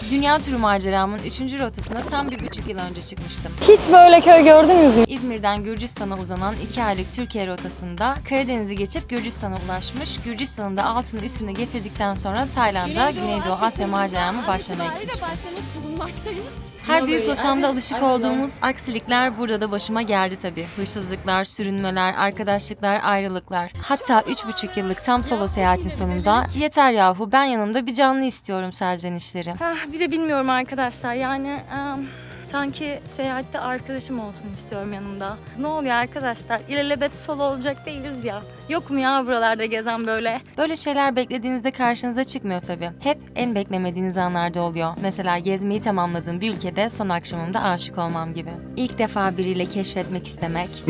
Dünya turu maceramın 3. rotasına tam 1,5 yıl önce çıkmıştım. Hiç böyle köy gördünüz mü? İzmir'den Gürcistan'a uzanan 2 aylık Türkiye rotasında Karadeniz'i geçip Gürcistan'a ulaşmış, Gürcistan'ın da altını üstüne getirdikten sonra Tayland'a Güneydoğu Asya maceramı başlamaya gitmiştim. Her büyük rotamda alışık olduğumuz aksilikler burada da başıma geldi tabii. Hırsızlıklar, sürünmeler, arkadaşlıklar, ayrılıklar. Hatta 3,5 yıllık tam solo seyahatin sonunda yeter yahu ben yanımda bir canlı istiyorum serzenişleri. Bir de bilmiyorum arkadaşlar yani sanki seyahatte arkadaşım olsun istiyorum yanımda. Ne oluyor arkadaşlar? İlelebet solo olacak değiliz ya. Yok mu ya buralarda gezen böyle? Böyle şeyler beklediğinizde karşınıza çıkmıyor tabii. Hep en beklemediğiniz anlarda oluyor. Mesela gezmeyi tamamladığım bir ülkede son akşamımda aşık olmam gibi. İlk defa biriyle keşfetmek istemek.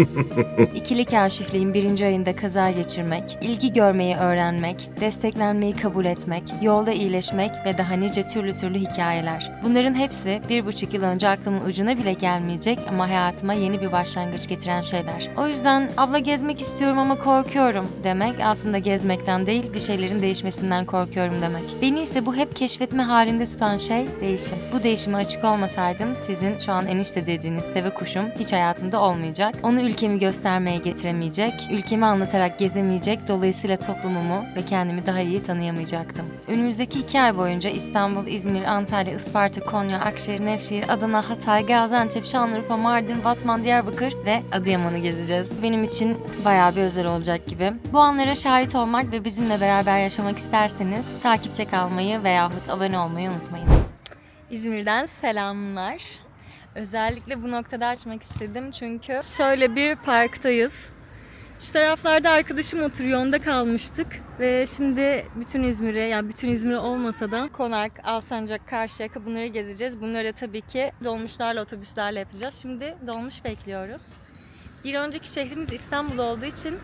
İkili kaşifliğin 1. ayında kaza geçirmek. İlgi görmeyi öğrenmek. Desteklenmeyi kabul etmek. Yolda iyileşmek ve daha nice türlü hikayeler. Bunların hepsi 1,5 yıl önce aklımın ucuna bile gelmeyecek ama hayatıma yeni bir başlangıç getiren şeyler. O yüzden abla gezmek istiyorum ama korkuyorum demek aslında gezmekten değil bir şeylerin değişmesinden korkuyorum demek. Beni ise bu hep keşfetme halinde tutan şey değişim. Bu değişime açık olmasaydım sizin şu an enişte dediğiniz deve kuşum hiç hayatımda olmayacak. Onu ülkemi göstermeye getiremeyecek, ülkemi anlatarak gezemeyecek, dolayısıyla toplumumu ve kendimi daha iyi tanıyamayacaktım. Önümüzdeki 2 ay boyunca İstanbul, İzmir, Antalya, Isparta, Konya, Akşehir, Nevşehir, Adana, Hatay, Gaziantep, Şanlıurfa, Mardin, Batman, Diyarbakır ve Adıyaman'ı gezeceğiz. Benim için bayağı bir özel olacak gibi. Bu anlara şahit olmak ve bizimle beraber yaşamak isterseniz takipte kalmayı veyahut abone olmayı unutmayın. İzmir'den selamlar. Özellikle bu noktada açmak istedim çünkü şöyle bir parktayız. Şu taraflarda arkadaşım oturuyor, onda kalmıştık ve şimdi bütün İzmir'e, yani bütün İzmir olmasa da Konak, Alsancak, Karşıyaka bunları gezeceğiz. Bunları tabii ki dolmuşlarla, otobüslerle yapacağız. Şimdi dolmuş bekliyoruz. Bir önceki şehrimiz İstanbul olduğu için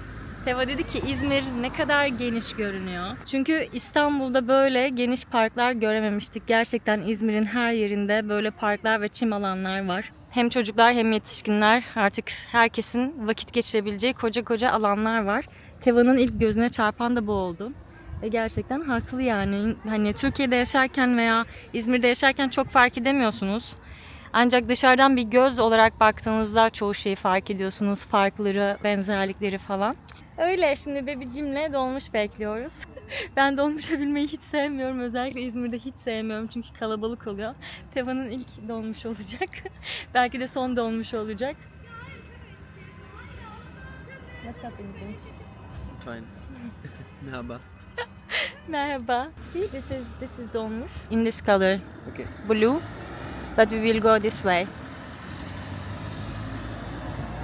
Teva dedi ki İzmir ne kadar geniş görünüyor. Çünkü İstanbul'da böyle geniş parklar görememiştik. Gerçekten İzmir'in her yerinde böyle parklar ve çim alanlar var. Hem çocuklar hem yetişkinler artık herkesin vakit geçirebileceği koca alanlar var. Teva'nın ilk gözüne çarpan da bu oldu. Ve gerçekten haklı yani. Hani Türkiye'de yaşarken veya İzmir'de yaşarken çok fark edemiyorsunuz. Ancak dışarıdan bir göz olarak baktığınızda çoğu şeyi fark ediyorsunuz. Farkları, benzerlikleri falan. Öyle şimdi bebicimle dolmuş bekliyoruz. Ben dolmuşa binmeyi hiç sevmiyorum. Özellikle İzmir'de hiç sevmiyorum çünkü kalabalık oluyor. Teva'nın ilk dolmuş olacak. Belki de son dolmuş olacak. Nasıl bebicim? Fine. Merhaba. Merhaba. See, this is dolmuş. In this color. Okay. Blue. But we will go this way.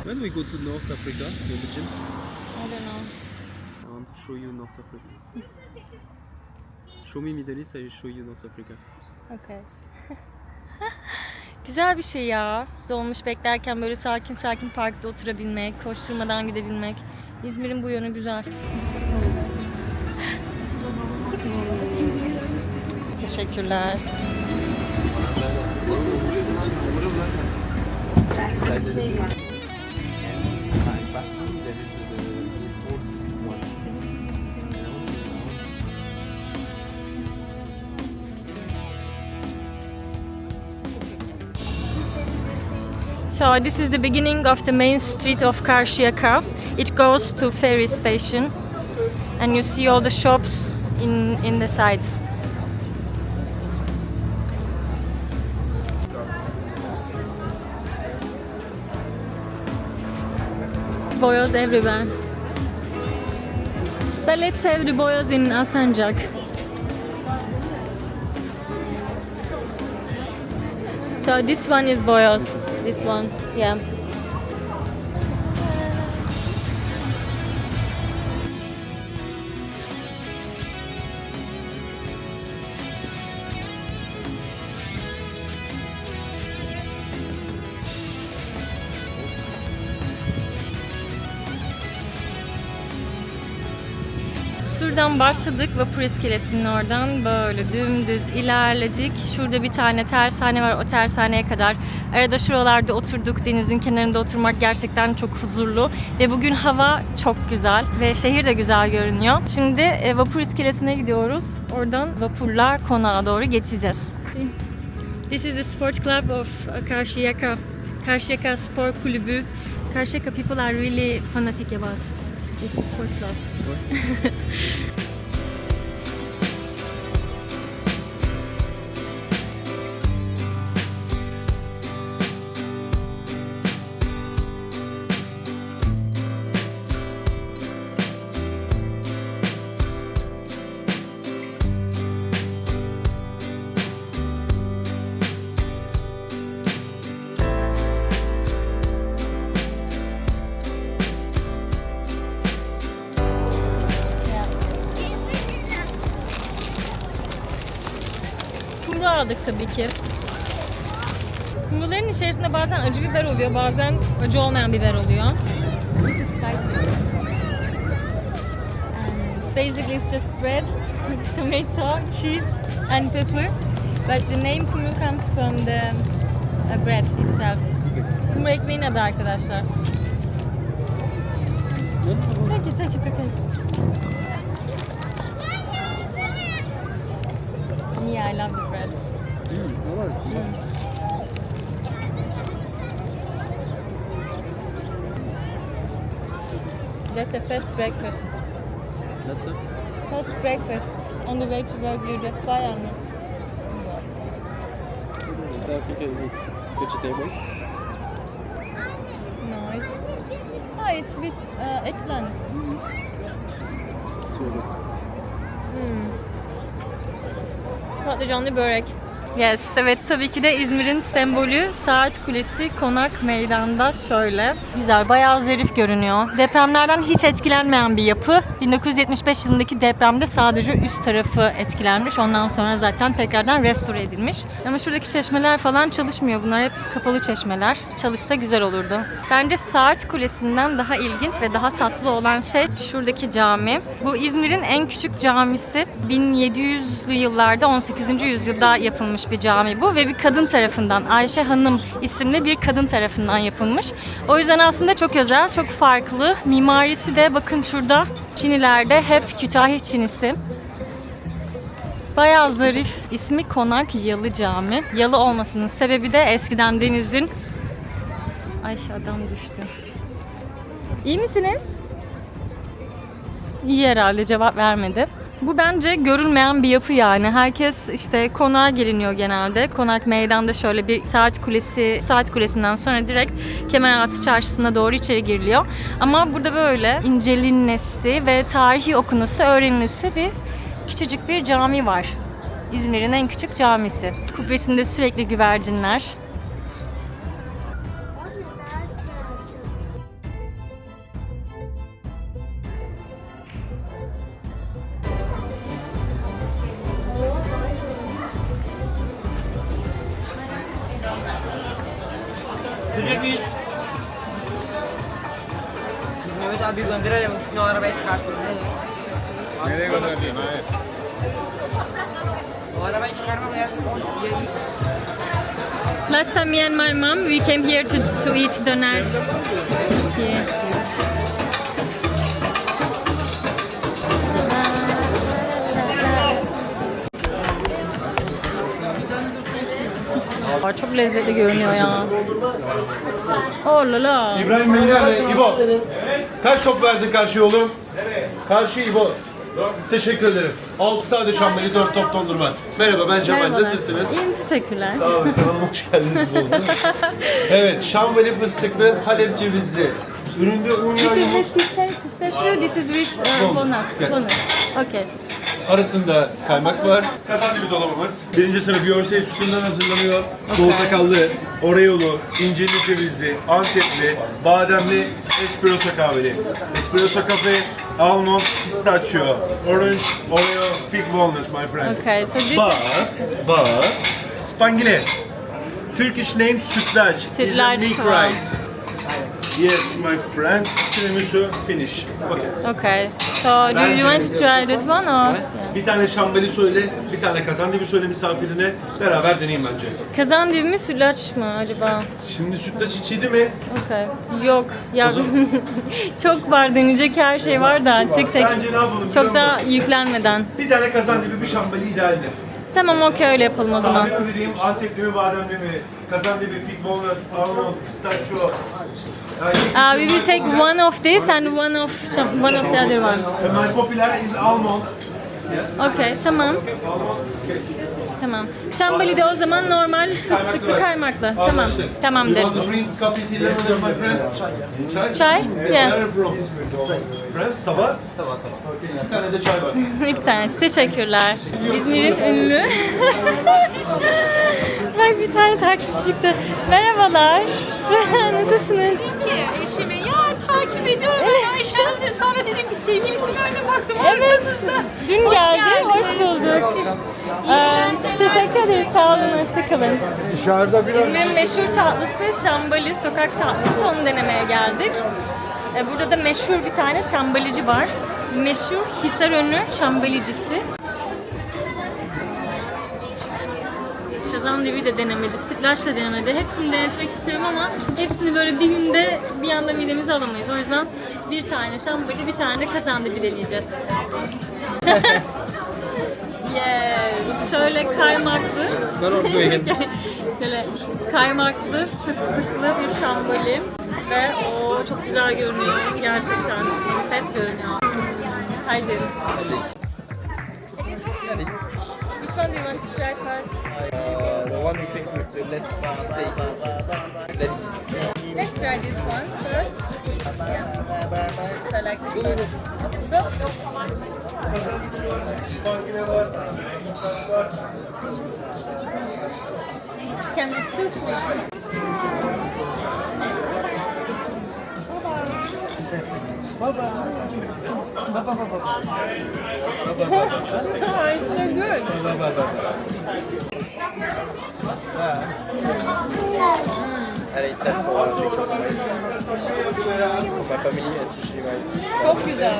When we go to North Africa, Norwegian, I don't know. I want to show you North Africa. Show me Middle East, I will show you North Africa. Okay. Güzel bir şey ya. Dolmuş beklerken böyle sakin parkta oturabilmek, koşturmadan gidebilmek. İzmir'in bu yönü güzel. Teşekkürler. So this is the beginning of the main street of Karşıyaka. It goes to ferry station, and you see all the shops in the sides. Boyoz everywhere. But let's have the boyoz in Alsancak. So this one is boyoz. This one, yeah. Şuradan başladık, vapur iskelesinin oradan böyle dümdüz ilerledik. Şurada bir tane tersane var, o tersaneye kadar. Arada şuralarda oturduk, denizin kenarında oturmak gerçekten çok huzurlu. Ve bugün hava çok güzel ve şehir de güzel görünüyor. Şimdi vapur iskelesine gidiyoruz. Oradan vapurla konağa doğru geçeceğiz. This is the sports club of Karşıyaka. Karşıyaka Spor Kulübü. Karşıyaka people are really fanatic about this sports club. Kumru aldık tabii ki. Kumruların içerisinde bazen acı biber oluyor, bazen acı olmayan biber oluyor. This is spicy. And basically it's just bread, tomato, cheese and pepper. But the name kumru comes from the bread itself. Kumru ekmeğin adı arkadaşlar. Take it, okay. Yeah, I love the bread. That's a first breakfast. That's it. First breakfast. On the way to work, you just buy and I think it's vegetable. no, it's with eggplant. So good. Patlıcanlı börek. Yes, evet tabii ki de İzmir'in sembolü Saat Kulesi Konak Meydan'da şöyle. Güzel, bayağı zarif görünüyor. Depremlerden hiç etkilenmeyen bir yapı. 1975 yılındaki depremde sadece üst tarafı etkilenmiş. Ondan sonra zaten tekrardan restore edilmiş. Ama şuradaki çeşmeler falan çalışmıyor. Bunlar hep kapalı çeşmeler. Çalışsa güzel olurdu. Bence Saat Kulesi'nden daha ilginç ve daha tatlı olan şey şuradaki cami. Bu İzmir'in en küçük camisi. 1700'lü yıllarda 18. yüzyılda yapılmış bir cami bu ve bir kadın tarafından, Ayşe Hanım isimli bir kadın tarafından yapılmış. O yüzden aslında çok özel, çok farklı. Mimarisi de bakın şurada çinilerde hep Kütahya çinisi. Bayağı zarif. İsmi Konak Yalı Cami. Yalı olmasının sebebi de eskiden denizin... Ay adam düştü. İyi misiniz? İyi herhalde, cevap vermedi. Bu bence görülmeyen bir yapı yani. Herkes işte konağa geliniyor genelde. Konak meydanda şöyle bir saat kulesi, saat kulesinden sonra direkt Kemeraltı Çarşısı'na doğru içeri giriliyor. Ama burada böyle incelinmesi ve tarihi okunusu, öğrenilmesi bir küçücük bir cami var. İzmir'in en küçük camisi. Kubbesinde sürekli güvercinler. Sıcak mıyız? Mehmet abi gönderelim. Şunu arabaya çıkartın. Nereye gönderiyorsun? Hayır. O arabayı çıkarmam ya. Last time me and my mom we came here to eat döner. Yeah. Çok lezzetli görünüyor ya. Oh la la. İbrahim Beyler'le İbo. Kaç top verdin karşı oğlum? Karşı İbo. Teşekkür ederim. 6 sade şambali, 4 top dondurma. Merhaba ben Cemal. Merhabalar. Nasılsınız? İyiyim, teşekkürler. Sağ olun. Kanalıma hoş geldiniz oğlum. Evet, şambali fıstıklı, Halep cevizli. Üründe un This yağı, is with pistachio, this is with walnuts. Yes. Walnuts. Okay. arasında kaymak var. Kazanlı bir dolabımız. Birinci sınıf yoğurtayı sütünden hazırlanıyor. Portakallı, oreolu, incirli cevizli, antepli, bademli, espresso kahveli. Espresso kafe, almond, pistachio, orange, oreo, fig walnut, my friend. Okay, so this But, spangile. Turkish name sütlaç. Is a Sütlaç, milk wow. rice. Yes, my friend. Tiramisu, finish. Okay. Okay. So do you want to try that one or? Bir tane şambali söyle, bir tane kazandibi söyle misafirine. Beraber deneyeyim bence. Kazandibi mi sütlaç mı acaba? Şimdi sütlaç içiydi mi? Okay. Yok. Ya çok var, deneyecek her şey var da tek tek. Bence ne yapalım biliyor Çok da musun? yüklenmeden. Bir tane kazandibi, bir şambali idealdir. Tamam, okey, öyle yapalım o zaman. Sağlıklı dediğim Antepli mi, bademli mi? Kazandibi, fig, walnut, almond, pistachio. We will take one of this and one of the other one. My popular is almond. Okay, tamam. Almond, okay. Tamam. Şambali de o zaman normal fıstıklı kaymaklı. Tamam. Anlaştık. Tamamdır. You want to drink coffee, tea, lemon, my friend? Çay? Çay? Where Yeah. are you from? France, sabah? Sabah. Okay. Bir tane de çay var. Bir tanesi. Teşekkürler. İzmir'in ünlü. Bak, bir tane takipçi çıktı. Merhabalar. Nasılsınız? ki eşime ya takip ediyorum ben Ayşe Hanım'dır. Sonra dedim ki sevgilisilerine baktım Evet. arkanızda. Dün Hoş geldi. geldiniz. Hoş bulduk. Teşekkür ederiz. Sağ olun. Hoşçakalın. İzmir'in meşhur tatlısı şambali, sokak tatlısı. Onu denemeye geldik. Burada da meşhur bir tane şambalici var. Meşhur Hisarönü şambalicisi. Kazandibi de denemedi, sütlaç da denemedi. Hepsini denetmek istiyorum ama hepsini böyle bir günde bir anda midemize alamayız. O yüzden bir tane şambali, bir tane de kazandibi deneyeceğiz. Yes. Şöyle kaymaklı. Şöyle kaymaklı, fıstıklı bir şambali. Ve o çok güzel görünüyor. Gerçekten enfes görünüyor. Haydi. Which one do you want to try first? The one we think with the less taste. Less. Let's try this one first. Yeah. I like this one. Can be too sweet. Oh, it's so good. And it's set for my family, especially my. Çok güzel.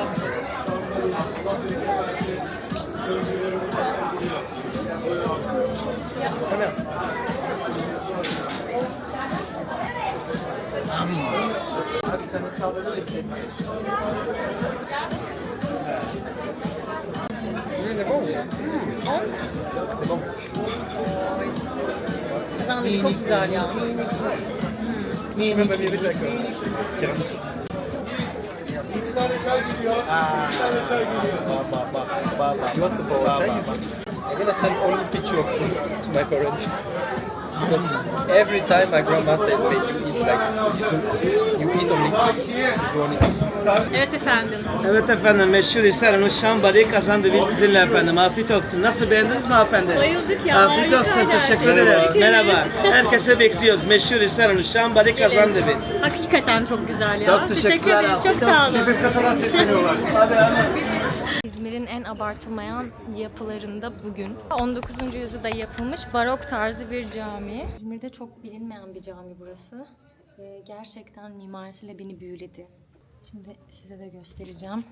Kazandibi çok güzel ya. Remember me a bit like tiramisu. Bir tane çay geliyor. Bir tane çay geliyor. You ask for chai? I'm gonna send only picture of food to my parents. Because every time my grandma said, "Hey, you eat like you eat only you only eat." Evet efendim. Evet efendim, meşhur Hisarönü şambali kazandibi sizinle efendim. Afiyet olsun. Nasıl, beğendiniz mi hanımefendi? Bayıldık ya, Afiyet harika olsun. gerçekten. Teşekkür ederiz. Teşekkür Merhaba. ederiz. Herkese bekliyoruz. Meşhur Hisarönü şambali kazandibi. Hakikaten çok güzel ya. Çok teşekkürler. ederiz. Çok sağ olun. Şefet kasadan sesleniyorlar. İzmir'in en abartılmayan yapılarında bugün 19. yüzyılda yapılmış barok tarzı bir cami. İzmir'de çok bilinmeyen bir cami burası. Ve gerçekten mimarisiyle beni büyüledi. Şimdi size de göstereceğim.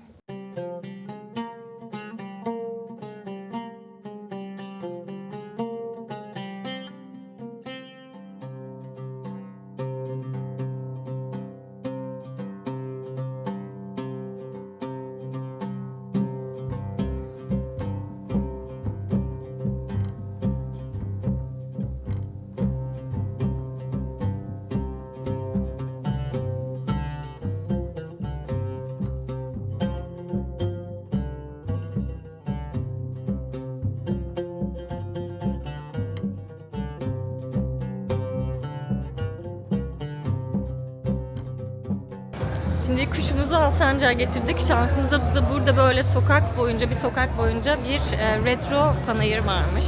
Şimdi kuşumuzu Alsancak'a getirdik. Şansımıza da burada böyle sokak boyunca bir retro panayır varmış.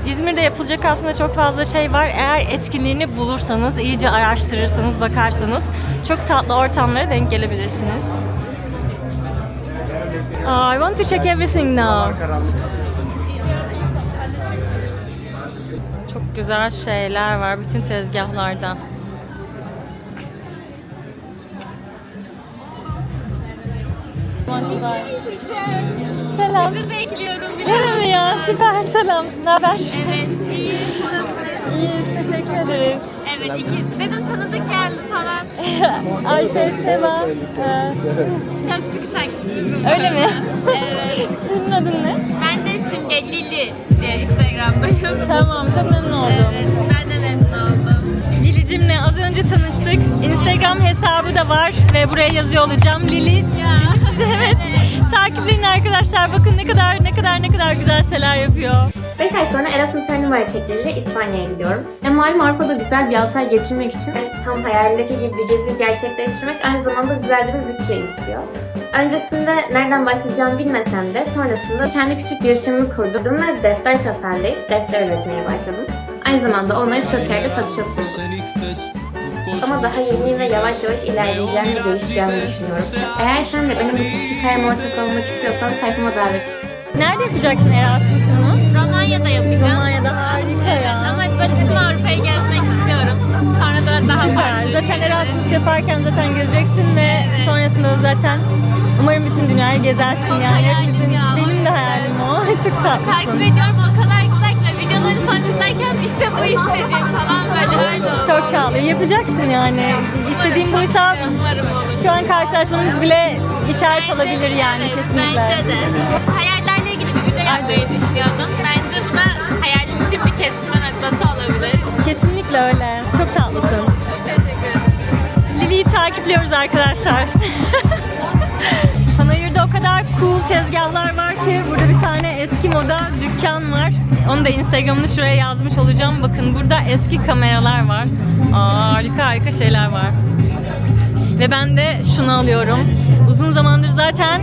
İzmir'de yapılacak aslında çok fazla şey var. Eğer etkinliğini bulursanız, iyice araştırırsanız, bakarsanız çok tatlı ortamlara denk gelebilirsiniz. I want to check everything now. Çok güzel şeyler var bütün tezgahlarda. Selam. Sizi bekliyorum. Öyle mi ya? Süper, selam. Ne haber? Evet, iyiyiz. Nasılsınız? İyiyiz, teşekkür ederiz. Evet, benim tanıdık geldi falan. Ayşe, Tema. Çok sıkı takipçiyim. Öyle mi? Evet. Senin adın ne? Ben de Simge Lili diye Instagram'dayım. Tamam, çok memnun oldum. Evet, ben de memnun oldum. Lilicimle az önce tanıştık. Instagram hesabı da var ve buraya yazıyor olacağım. Lili. Ya. Evet. Takipleyin arkadaşlar. Bakın ne kadar güzel şeyler yapıyor. 5 ay sonra Erasmus öğrenim hareketleriyle İspanya'ya gidiyorum. Malum Avrupa'da güzel bir 6 ay geçirmek için tam hayalindeki gibi bir geziyi gerçekleştirmek aynı zamanda güzel de bir bütçe istiyor. Öncesinde nereden başlayacağımı bilmesem de sonrasında kendi küçük girişimimi kurdum ve defter tasarlayıp defter üretmeye başladım. Aynı zamanda onları çok yerde satışa sundum. Ama daha yeniyim ve yavaş yavaş ilerleyeceğim ve gelişeceğimi düşünüyorum. Eğer sen de benim bu küçük hikayeme ortak olmak istiyorsan sayfama davetlisin. Nerede yapacaksın Erasmus'unu? Romanya'da yapacağım. Romanya'da harika ya. Ama ben tüm Avrupa'yı gezmek istiyorum. Sonra da daha farklı. Zaten Erasmus yaparken zaten gezeceksin ve sonrasında da zaten umarım bütün dünyayı gezersin Çok yani. hayalim Hepimizin, ya. benim de hayalim o. Çok tatlısın. Takip ediyorum, o kadar güzel ki videoları falan izlerken işte bu istediğim falan böyle öyle oldu. Çok tatlı. Yapacaksın yani. İstediğin buysa Umarım olur. şu an karşılaşmamız bile işaret Bence- olabilir yani evet, kesinlikle. Bence de. Hayallerle ilgili bir video yapmayı düşünüyordum. Bence bu da hayalim için bir kesişme noktası olabilir. Kesinlikle öyle. Çok tatlısın. Çok teşekkür ederim. Lili'yi takipliyoruz arkadaşlar. Panayır'da o kadar cool tezgahlar var ki burada bir tane eski moda dükkan var. Onu da Instagram'ını şuraya yazmış olacağım. Bakın burada eski kameralar var. Harika şeyler var. Ve ben de şunu alıyorum. Uzun zamandır zaten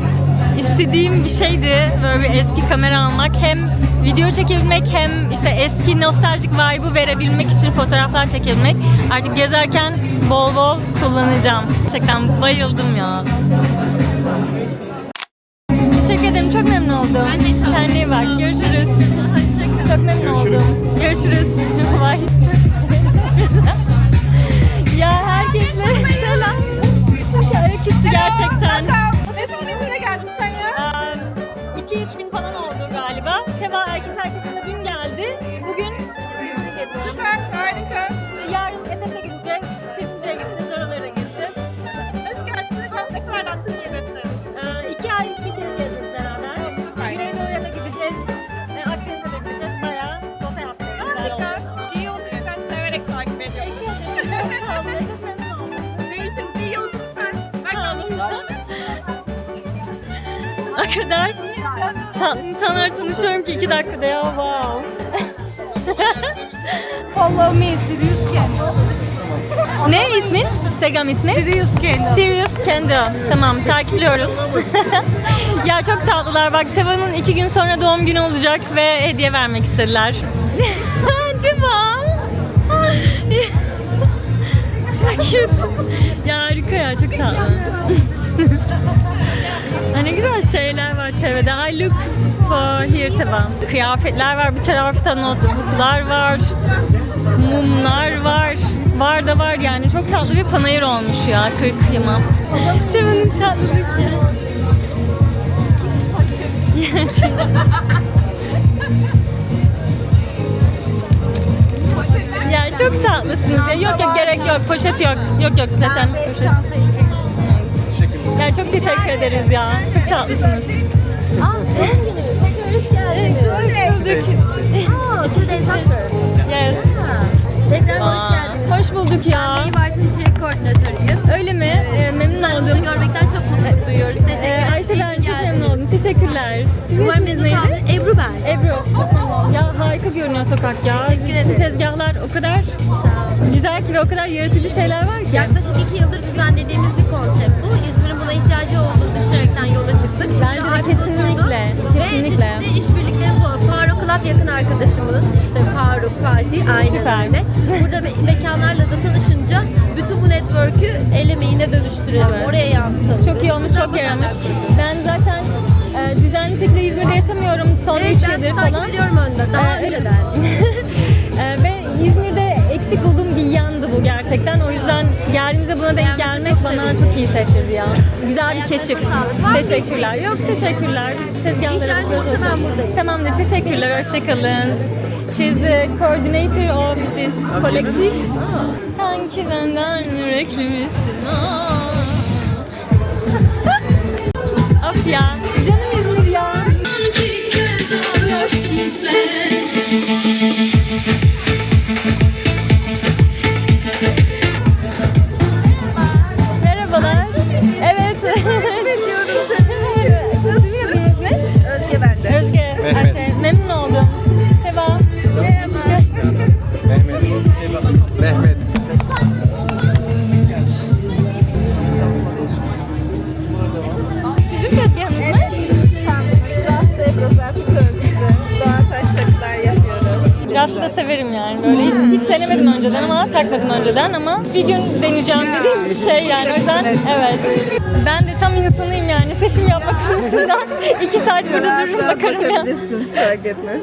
istediğim bir şeydi. Böyle bir eski kamera almak. Hem video çekebilmek hem işte eski nostaljik vibe'ı verebilmek için fotoğraflar çekebilmek. Artık gezerken bol bol kullanacağım. Gerçekten bayıldım ya. Teşekkür ederim. Çok memnun oldum. Ben de çok Kendine iyi bak. memnun oldum. Görüşürüz. Hoşçakalın. Çok memnun oldum. Görüşürüz. Bye. Ya herkesle selam. Çok ayaküstü gerçekten. Ne zaman nereye geldin sen ya? 2-3 gün falan oldu galiba. Teva erkek arkadaşımla dün geldi. Bugün Süper, harika. yarın Efes'e gidecek. Kesince'ye gideceğiz. Oralara gideceğiz. Hoş geldiniz. Ben ne kadar attın yemekte? 2 ay bir kere gezeceğiz beraber. Süper. Güneydoğu'ya da gideceğiz. Akdeniz'e de gideceğiz. Bayağı kafa yapacağız. Harika. İyi oluyor. Ben severek takip ediyorum. Benim için iyi yolculuklar. O kadar insanlar tanışıyorum ki 2 dakikada ya wow. Follow me, Sirius Kendo. Ne ismin? Instagram ismi? Sirius Kendo. Sirius Kendo. Tamam takipliyoruz. Ya çok tatlılar. Bak Teva'nın 2 gün sonra doğum günü olacak ve hediye vermek istediler. Teva. So cute. Ya harika ya çok tatlı. Ne güzel şeyler var çevrede. I look for here Teva. Kıyafetler var bir tarafta, notebooklar var. Mumlar var. Var da var yani. Çok tatlı bir panayır olmuş ya. Kırk kıyma. Teva'nın tatlılık ya. Ya çok tatlısınız ya. Yok gerek yok. Poşet yok. Yok zaten poşet. Ya çok teşekkür ederiz ya. Çok tatlısınız. Doğum günü. Tekrar hoş geldiniz. Hoş bulduk. 2 days after. Yes. Tekrar hoş geldiniz. Hoş bulduk ya. Ben Bartın İçerik Koordinatörüyüm. Öyle mi? Memnun Sizlerinizi oldum. görmekten çok mutluluk duyuyoruz. Teşekkür ederim. Ayşe ben İyi ki çok geldiniz. memnun oldum. Teşekkürler. Sizin Umarım isminiz memnun neydi? kaldınız. Ebru ben. Ebru. Çok memnun oldum. Ya harika görünüyor sokak ya. Teşekkür Bütün ederim. tezgahlar o kadar Sağ olun. güzel ki ve o kadar yaratıcı şeyler var ki. Yaklaşık 2 yıldır düzenlediğimiz bir konsept bu. İzmir'in buna ihtiyacı olduğunu düşünerekten yola çıktık. Şimdi Bence de artık kesinlikle, oturduk. kesinlikle. Ve çeşitli işbirliklerimiz oldu. Faruk Club yakın arkadaşımız. İşte Faruk, Fatih aynen Süper. öyle. Burada mekanlarla da tanışınca bütün bu network'ü el emeğine dönüştürelim. Evet. Oraya yansıtalım. Çok iyi olmuş, çok yaramış. Ben zaten düzenli şekilde İzmir'de yaşamıyorum son 3 Evet ben sizi yıldır takip falan. ediyorum önden. Daha önceden. Ve İzmir'de eksik bulduğum bir yandı bu gerçekten. O yüzden geldiğimizde buna denk Gelmenize gelmek çok bana sevindim. çok iyi hissettirdi ya. Güzel bir Ayaklarınıza keşif. sağlık. Var mı Teşekkürler. isteğiniz? Yok teşekkürler. Biz tezgahlara İhtiyacınız bakıyoruz. olursa ben buradayım. Tamamdır. Teşekkürler. Hoşçakalın. She's the coordinator of this collective. Sanki benden yürekli misin? Of ya. Canım İzmir ya. Merhabalar. Evet. Sizin adınız ne? Özge bende. Özge. Ayşe. Memnun oldum. Heba. Mehmet. Sizin tezgahınız ne? Biraz da severim yani böyle hiç denemedim önceden ama takmadım önceden ama bir gün deneyeceğim dediğim bir şey yani o yüzden evet. Ben de tam insanıyım yani seçim yapmak konusunda 2 saat burada dururum bakarım ya. Fark etmez.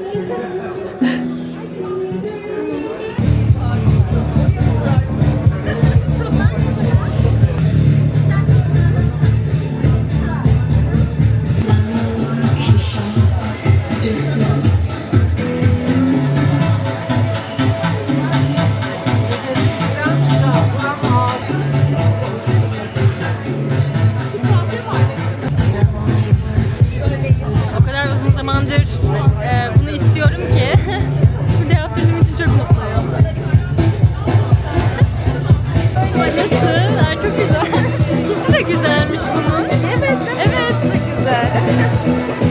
O kadar uzun zamandır bunu istiyorum ki burada yaptırdığım için çok mutluyum. Nasıl? Ay, çok güzel. İkisi de güzelmiş bunun. Evet. Güzel.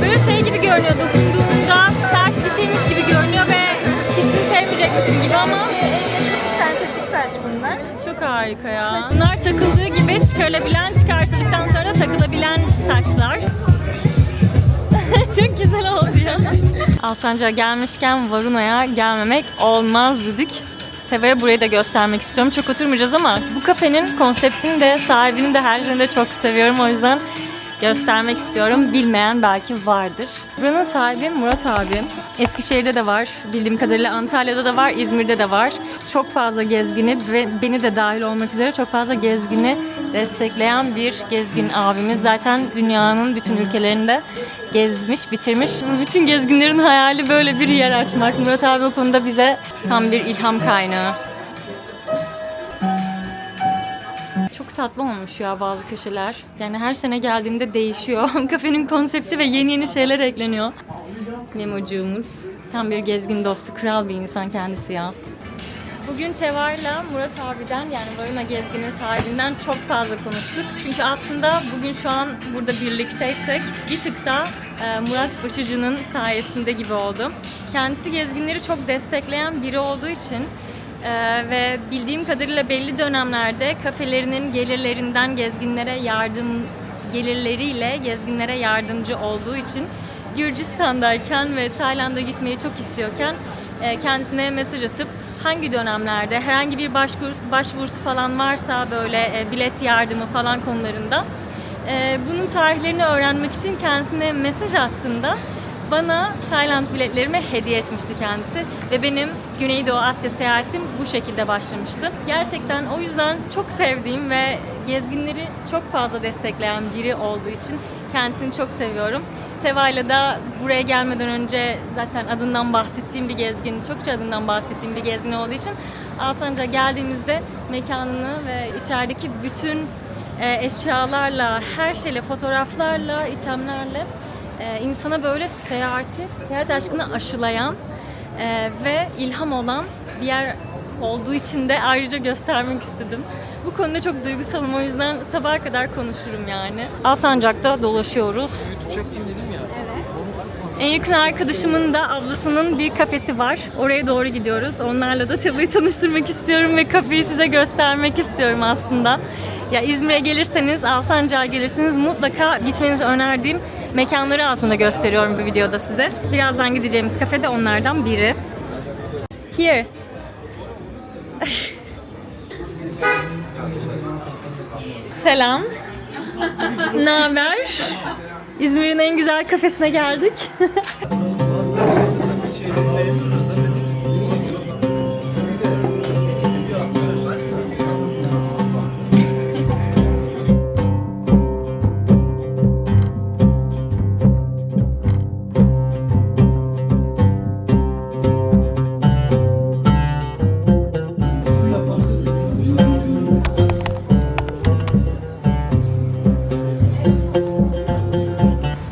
Böyle şey gibi görünüyor dokunduğunda sert bir şeymiş gibi görünüyor ve hissini sevmeyecekmişsin gibi ama Sentetik saç bunlar. çok harika ya. Bunlar takıldığı gibi çıkarılabilen, çıkartıldıktan sonra takılabilen saçlar. Çok güzel oldu ya. Alsancak'a gelmişken Varuna'ya gelmemek olmaz dedik. Seva'ya burayı da göstermek istiyorum. Çok oturmayacağız ama bu kafenin konseptini de, sahibini de, her şeyini de çok seviyorum. O yüzden göstermek istiyorum. Bilmeyen belki vardır. Buranın sahibi Murat abi. Eskişehir'de de var. Bildiğim kadarıyla Antalya'da da var, İzmir'de de var. Çok fazla gezgini ve beni de dahil olmak üzere çok fazla gezgini destekleyen bir gezgin abimiz. Zaten dünyanın bütün ülkelerinde gezmiş, bitirmiş. Bütün gezginlerin hayali böyle bir yer açmak. Murat abi o konuda bize tam bir ilham kaynağı. Çok tatlı olmuş ya bazı köşeler. Yani her sene geldiğimde değişiyor. Kafenin konsepti ve yeni yeni şeyler ekleniyor. Memocuğumuz. Tam bir gezgin dostu, kral bir insan kendisi ya. Bugün Teva'yla Murat abiden yani Varuna Gezgin'in sahibinden çok fazla konuştuk. Çünkü aslında bugün şu an burada birlikteysek bir tık da Murat Başıcı'nın sayesinde gibi oldu. Kendisi gezginleri çok destekleyen biri olduğu için ve bildiğim kadarıyla belli dönemlerde kafelerinin gelirlerinden gelirleriyle gezginlere yardımcı olduğu için Gürcistan'dayken ve Tayland'a gitmeyi çok istiyorken kendisine mesaj atıp hangi dönemlerde herhangi bir başvurusu falan varsa böyle bilet yardımı falan konularında bunun tarihlerini öğrenmek için kendisine mesaj attığında bana Tayland biletlerimi hediye etmişti kendisi ve benim Güneydoğu Asya seyahatim bu şekilde başlamıştı. Gerçekten o yüzden çok sevdiğim ve gezginleri çok fazla destekleyen biri olduğu için kendisini çok seviyorum. Teva'yla da buraya gelmeden önce zaten adından bahsettiğim bir gezgin, çokça adından bahsettiğim bir gezgin olduğu için Alsancak'a geldiğimizde mekanını ve içerideki bütün eşyalarla, her şeyle, fotoğraflarla, itemlerle insana böyle seyahat aşkını aşılayan ve ilham olan bir yer olduğu için de ayrıca göstermek istedim. Bu konuda çok duygusalım, o yüzden sabaha kadar konuşurum yani. Alsancak'ta dolaşıyoruz. En yakın arkadaşımın da ablasının bir kafesi var. Oraya doğru gidiyoruz. Onlarla da Teva'yı tanıştırmak istiyorum ve kafeyi size göstermek istiyorum aslında. Ya İzmir'e gelirseniz, Alsancak'a gelirseniz mutlaka gitmenizi önerdiğim mekanları aslında gösteriyorum bu videoda size. Birazdan gideceğimiz kafe de onlardan biri. Here. Selam. Ne haber? İzmir'in en güzel kafesine geldik.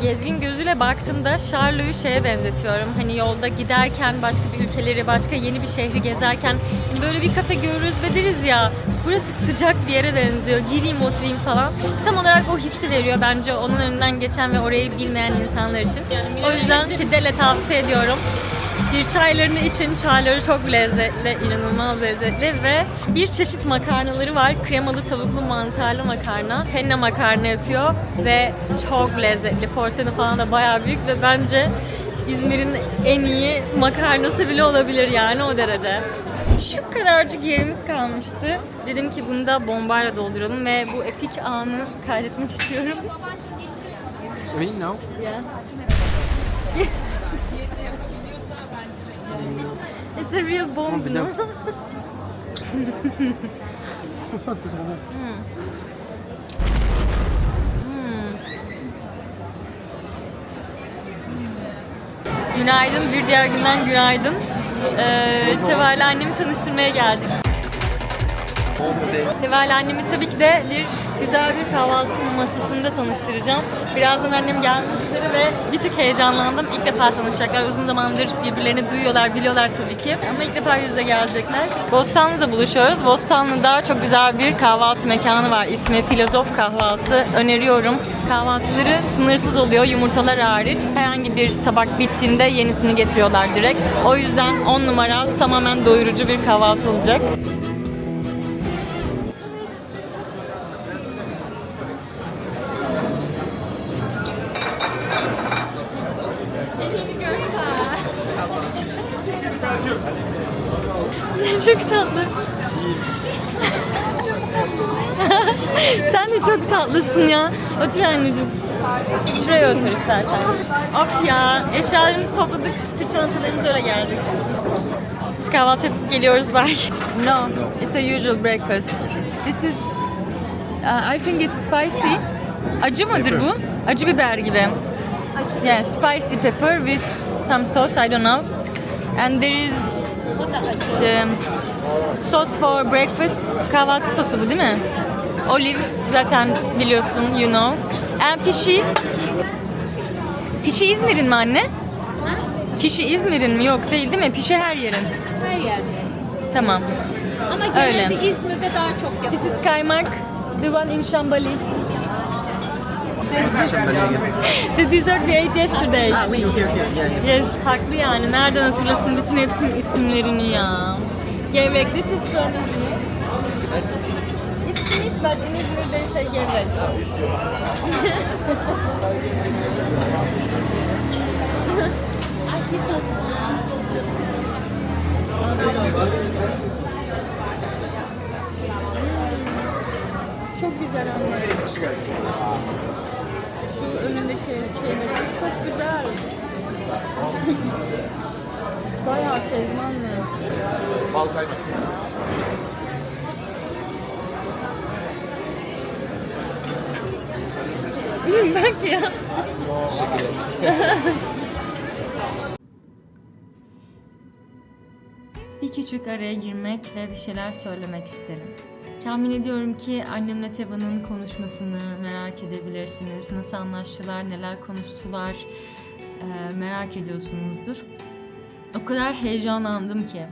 Gezgin gözüyle baktığımda Charlo'yu şeye benzetiyorum. Hani yolda giderken başka bir ülkeleri, başka yeni bir şehri gezerken hani böyle bir kafe görürüz ve deriz ya burası sıcak bir yere benziyor. Gireyim oturayım falan. Tam olarak o hissi veriyor bence onun önünden geçen ve orayı bilmeyen insanlar için. O yüzden şiddetle tavsiye ediyorum. Bir çaylarını için, çayları çok lezzetli, inanılmaz lezzetli ve bir çeşit makarnaları var. Kremalı tavuklu mantarlı makarna. Penne makarna yapıyor ve çok lezzetli. Porsiyonu falan da bayağı büyük ve bence İzmir'in en iyi makarnası bile olabilir yani o derece. Şu kadarcık yerimiz kalmıştı. Dedim ki bunu da bombayla dolduralım ve bu epik anı kaydetmek istiyorum. Me now? Yeah. It's a real bomb, no? Günaydın, bir diğer günden günaydın. Teval'le annemi tanıştırmaya geldik. Teval'le annemi tabii ki de bir güzel bir kahvaltı masasında tanıştıracağım. Birazdan annem gelmek üzere ve bir tık heyecanlandım. İlk defa tanışacaklar. Uzun zamandır birbirlerini duyuyorlar, biliyorlar tabii ki. Ama ilk defa yüz yüze gelecekler. Bostanlı'da buluşuyoruz. Bostanlı'da çok güzel bir kahvaltı mekanı var. İsmi Filozof Kahvaltı. Öneriyorum. Kahvaltıları sınırsız oluyor, yumurtalar hariç. Herhangi bir tabak bittiğinde yenisini getiriyorlar direkt. O yüzden 10 numara tamamen doyurucu bir kahvaltı olacak. Çok tatlısın. Sen de çok tatlısın ya. Otur anneciğim. Şuraya otur istersen. Of ya, eşyalarımızı topladık, sırt çantalarımız öyle geldik. Biz kahvaltı yapıp geliyoruz bye. No, it's a usual breakfast. This is, I think it's spicy. Acı mıdır bu? Acı biber gibi. Yeah, spicy pepper with some sauce, I don't know. And there is the sauce for breakfast. Kahvaltı sosu bu değil mi? Olive zaten biliyorsun, you know. And pişi. Pişi İzmir'in mi anne? Pişi İzmir'in mi? Yok değil mi? Pişi her yerin. Her yerde. Tamam. Ama genelde Öyle. İzmir'de daha çok yapılıyor. This is kaymak. The one in Şambali. The dessert we ate yesterday. Yes, haklı yani. Nereden hatırlasın bütün hepsinin isimlerini ya. Gevrek. This is from İzmir. It's sweet, but in İzmir they say gevrek. Çok güzel anne. Şu önündeki şeyler çok güzel. Bayağı sevdim anne. Bak ya. Bir küçük araya girmek ve bir şeyler söylemek isterim. Tahmin ediyorum ki annemle Teva'nın konuşmasını merak edebilirsiniz. Nasıl anlaştılar, neler konuştular merak ediyorsunuzdur. O kadar heyecanlandım ki.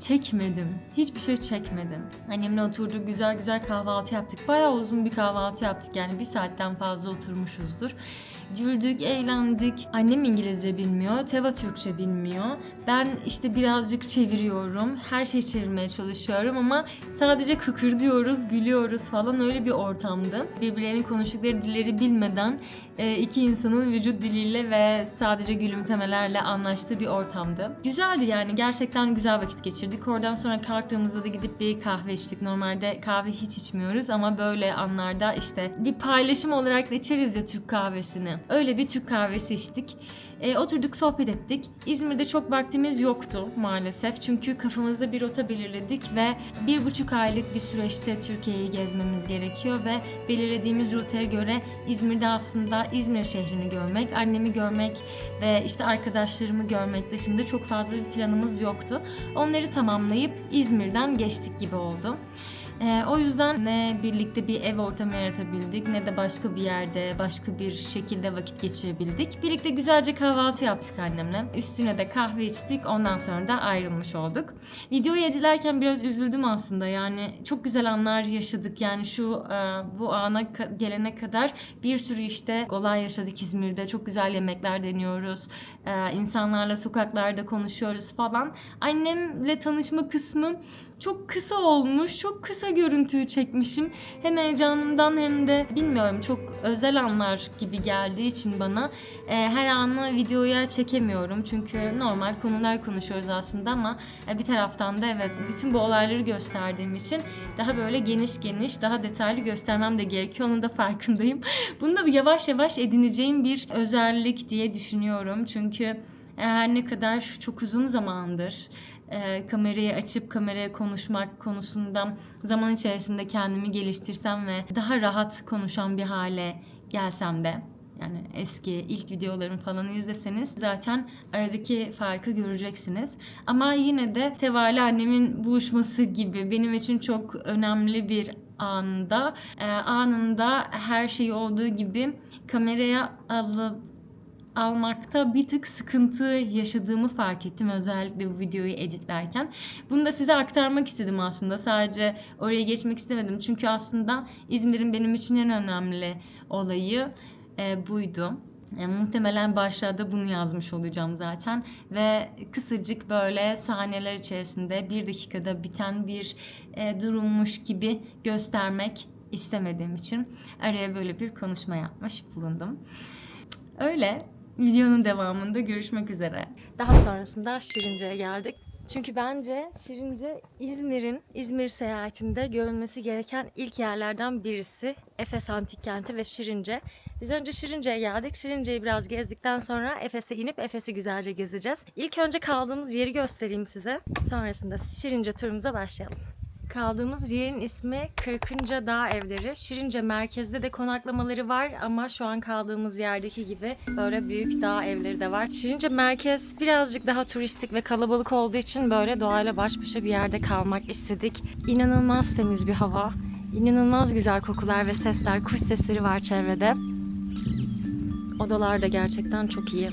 Çekmedim. Hiçbir şey çekmedim. Annemle oturduk, güzel güzel kahvaltı yaptık. Bayağı uzun bir kahvaltı yaptık. Yani 1 saatten fazla oturmuşuzdur. Güldük, eğlendik. Annem İngilizce bilmiyor, Teva Türkçe bilmiyor. Ben işte birazcık çeviriyorum. Her şeyi çevirmeye çalışıyorum ama sadece kıkırdıyoruz, gülüyoruz falan, öyle bir ortamdı. Birbirlerinin konuştukları dilleri bilmeden iki insanın vücut diliyle ve sadece gülümsemelerle anlaştığı bir ortamdı. Güzeldi yani, gerçekten güzel vakit geçirdik. Oradan sonra kalktığımızda da gidip bir kahve içtik. Normalde kahve hiç içmiyoruz ama böyle anlarda işte bir paylaşım olarak da içeriz ya Türk kahvesini. Öyle bir Türk kahvesi içtik. Oturduk, sohbet ettik. İzmir'de çok vaktimiz yoktu maalesef. Çünkü kafamızda bir rota belirledik ve 1,5 aylık bir süreçte Türkiye'yi gezmemiz gerekiyor ve belirlediğimiz rotaya göre İzmir'de aslında İzmir şehrini görmek, annemi görmek ve işte arkadaşlarımı görmek dışında çok fazla bir planımız yoktu. Onları tamamlayıp İzmir'den geçtik gibi oldu. O yüzden ne birlikte bir ev ortamı yaratabildik ne de başka bir yerde başka bir şekilde vakit geçirebildik. Birlikte güzelce kahvaltı yaptık annemle. Üstüne de kahve içtik. Ondan sonra da ayrılmış olduk. Videoyu edilerken biraz üzüldüm aslında. Yani çok güzel anlar yaşadık. Yani bu ana gelene kadar bir sürü işte olay yaşadık İzmir'de. Çok güzel yemekler deniyoruz. İnsanlarla sokaklarda konuşuyoruz falan. Annemle tanışma kısmı çok kısa olmuş. Çok kısa görüntüyü çekmişim. Hem heyecanımdan hem de bilmiyorum çok özel anlar gibi geldiği için bana her anı videoya çekemiyorum. Çünkü normal konular konuşuyoruz aslında ama bir taraftan da evet bütün bu olayları gösterdiğim için daha böyle geniş daha detaylı göstermem de gerekiyor. Onun da farkındayım. Bunu da yavaş yavaş edineceğim bir özellik diye düşünüyorum. Çünkü her ne kadar çok uzun zamandır kamerayı açıp kameraya konuşmak konusunda zaman içerisinde kendimi geliştirsem ve daha rahat konuşan bir hale gelsem de yani eski ilk videolarımı falan izleseniz zaten aradaki farkı göreceksiniz. Ama yine de Teva ile annemin buluşması gibi benim için çok önemli bir anında her şey olduğu gibi kameraya almakta bir tık sıkıntı yaşadığımı fark ettim. Özellikle bu videoyu editlerken. Bunu da size aktarmak istedim aslında. Sadece oraya geçmek istemedim. Çünkü aslında İzmir'in benim için en önemli olayı buydu. Muhtemelen başlarda bunu yazmış olacağım zaten. Ve kısacık böyle saniyeler içerisinde 1 dakikada biten bir durummuş gibi göstermek istemediğim için araya böyle bir konuşma yapmış bulundum. Öyle. Videonun devamında görüşmek üzere. Daha sonrasında Şirince'ye geldik. Çünkü bence Şirince İzmir seyahatinde görülmesi gereken ilk yerlerden birisi. Efes Antik Kenti ve Şirince. Biz önce Şirince'ye geldik. Şirince'yi biraz gezdikten sonra Efes'e inip Efes'i güzelce gezeceğiz. İlk önce kaldığımız yeri göstereyim size. Sonrasında Şirince turumuza başlayalım. Kaldığımız yerin ismi 40. Dağ Evleri. Şirince merkezde de konaklamaları var ama şu an kaldığımız yerdeki gibi böyle büyük dağ evleri de var. Şirince merkez birazcık daha turistik ve kalabalık olduğu için böyle doğayla baş başa bir yerde kalmak istedik. İnanılmaz temiz bir hava, inanılmaz güzel kokular ve sesler, kuş sesleri var çevrede. Odalar da gerçekten çok iyi.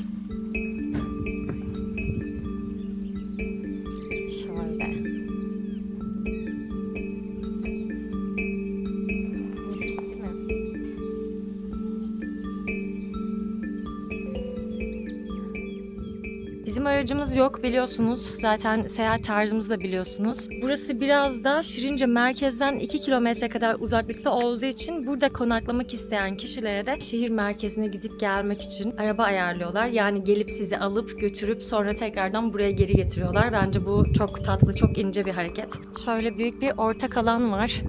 Bizim aracımız yok biliyorsunuz. Zaten seyahat tarzımızı da biliyorsunuz. Burası biraz da Şirince merkezden 2 kilometre kadar uzaklıkta olduğu için burada konaklamak isteyen kişilere de şehir merkezine gidip gelmek için araba ayarlıyorlar. Yani gelip sizi alıp götürüp sonra tekrardan buraya geri getiriyorlar. Bence bu çok tatlı, çok ince bir hareket. Şöyle büyük bir ortak alan var.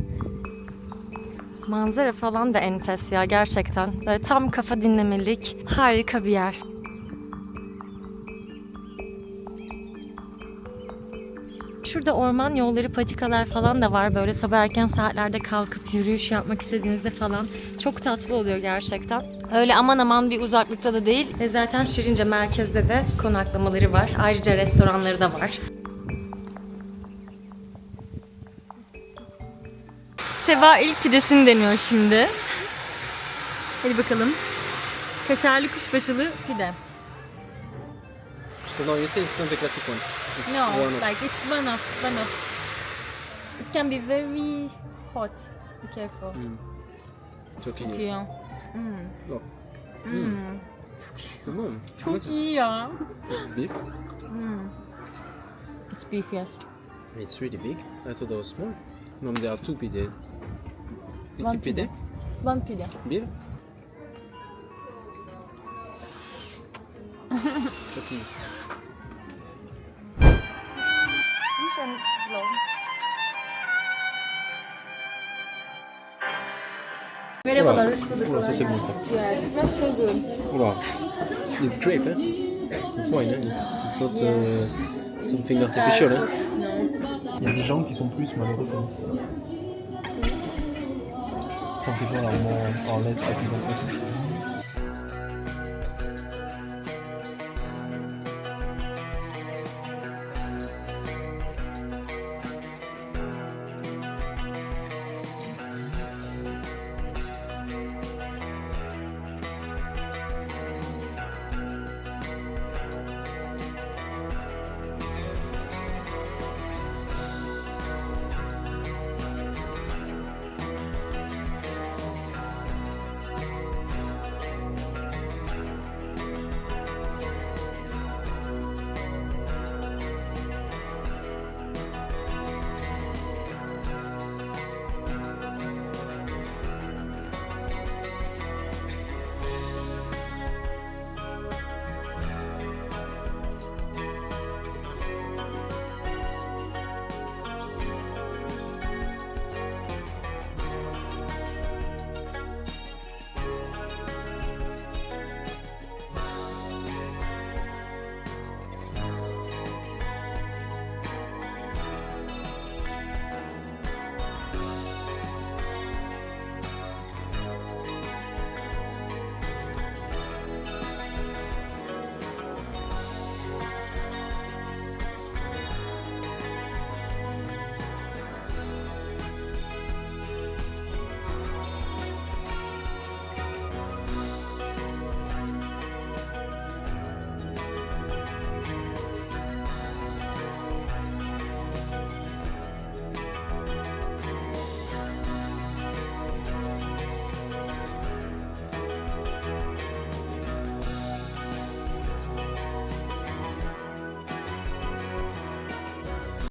Manzara falan da enfes ya gerçekten. Böyle tam kafa dinlemelik harika bir yer. Şurada orman yolları, patikalar falan da var. Böyle sabah erken saatlerde kalkıp yürüyüş yapmak istediğinizde falan çok tatlı oluyor gerçekten. Öyle aman aman bir uzaklıkta da değil. Ve zaten Şirince merkezde de konaklamaları var. Ayrıca restoranları da var. Seva ilk pidesini deniyor şimdi. Hadi bakalım. Kaşarlı kuşbaşılı pide. So no, you say it's not the classic one. It's No, one of... like it's one of. It can be very hot. Be careful. Çok Çok iyi. iyi. Yok. Tamam. Çok iyi ya. This is beef. It's beef, yes. It's really big. I thought that was small. No, there are 2 pide. One 2 pide. One pide. Bir. Çok iyi. Merhabalar, hoş bulduk. Burası c'est bon ça. Yes, smells so good. Wow. It's grape, eh? It's wine, eh? It's not something artificial, eh? Il y a des gens qui sont plus malheureux que nous. Some people are less happy than us.